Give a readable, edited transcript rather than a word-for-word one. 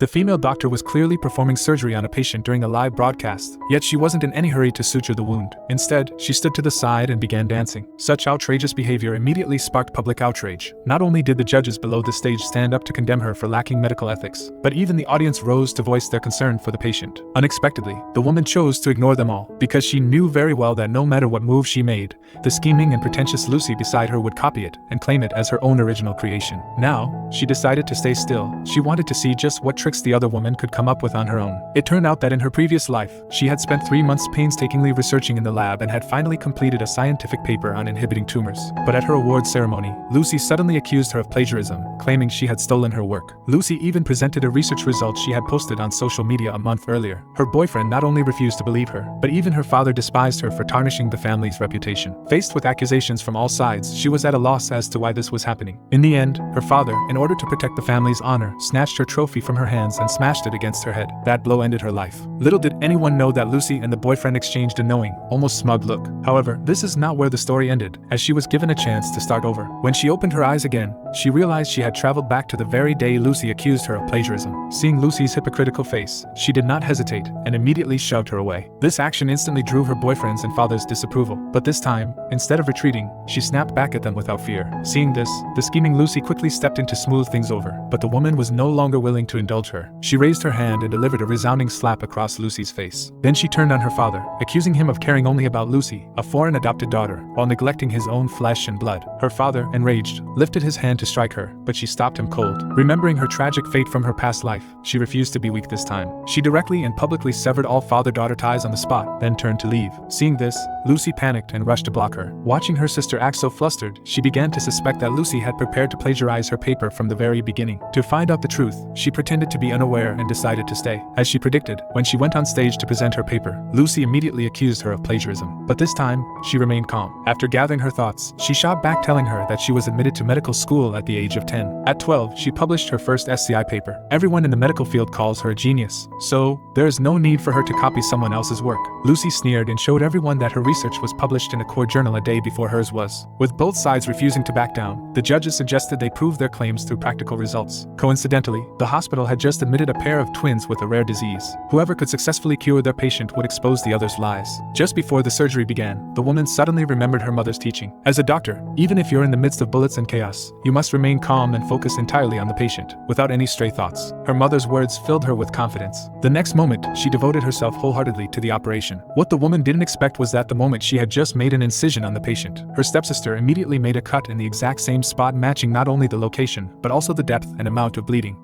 The female doctor was clearly performing surgery on a patient during a live broadcast, yet she wasn't in any hurry to suture the wound. Instead, she stood to the side and began dancing. Such outrageous behavior immediately sparked public outrage. Not only did the judges below the stage stand up to condemn her for lacking medical ethics, but even the audience rose to voice their concern for the patient. Unexpectedly, the woman chose to ignore them all, because she knew very well that no matter what move she made, the scheming and pretentious Lucy beside her would copy it and claim it as her own original creation. Now, she decided to stay still. She wanted to see just what tricks the other woman could come up with on her own. It turned out that in her previous life, she had spent 3 months painstakingly researching in the lab and had finally completed a scientific paper on inhibiting tumors. But at her awards ceremony, Lucy suddenly accused her of plagiarism, claiming she had stolen her work. Lucy even presented a research result she had posted on social media a month earlier. Her boyfriend not only refused to believe her, but even her father despised her for tarnishing the family's reputation. Faced with accusations from all sides, she was at a loss as to why this was happening. In the end, her father, in order to protect the family's honor, snatched her trophy from her hands and smashed it against her head. That blow ended her life. Little did anyone know that Lucy and the boyfriend exchanged a knowing, almost smug look. However, this is not where the story ended, as she was given a chance to start over. When she opened her eyes again, she realized she had traveled back to the very day Lucy accused her of plagiarism. Seeing Lucy's hypocritical face, she did not hesitate and immediately shoved her away. This action instantly drew her boyfriend's and father's disapproval, but this time, instead of retreating, she snapped back at them without fear. Seeing this, the scheming Lucy quickly stepped in to smooth things over, but the woman was no longer willing to indulge her. She raised her hand and delivered a resounding slap across Lucy's face. Then she turned on her father, accusing him of caring only about Lucy, a foreign adopted daughter, while neglecting his own flesh and blood. Her father, enraged, lifted his hand to strike her, but she stopped him cold. Remembering her tragic fate from her past life, she refused to be weak this time. She directly and publicly severed all father-daughter ties on the spot, then turned to leave. Seeing this, Lucy panicked and rushed to block her. Watching her sister act so flustered, she began to suspect that Lucy had prepared to plagiarize her paper from the very beginning. To find out the truth, she pretended to be unaware and decided to stay. As she predicted, when she went on stage to present her paper, Lucy immediately accused her of plagiarism. But this time, she remained calm. After gathering her thoughts, she shot back telling her that she was admitted to medical school at the age of 10. At 12, she published her first SCI paper. Everyone in the medical field calls her a genius, so there is no need for her to copy someone else's work. Lucy sneered and showed everyone that her research was published in a core journal a day before hers was. With both sides refusing to back down, the judges suggested they prove their claims through practical results. Coincidentally, the hospital had just admitted a pair of twins with a rare disease. Whoever could successfully cure their patient would expose the other's lies. Just before the surgery began, the woman suddenly remembered her mother's teaching. As a doctor, even if you're in the midst of bullets and chaos, you must remain calm and focus entirely on the patient, without any stray thoughts. Her mother's words filled her with confidence. The next moment, she devoted herself wholeheartedly to the operation. What the woman didn't expect was that the moment she had just made an incision on the patient, her stepsister immediately made a cut in the exact same spot, matching not only the location, but also the depth and amount of bleeding.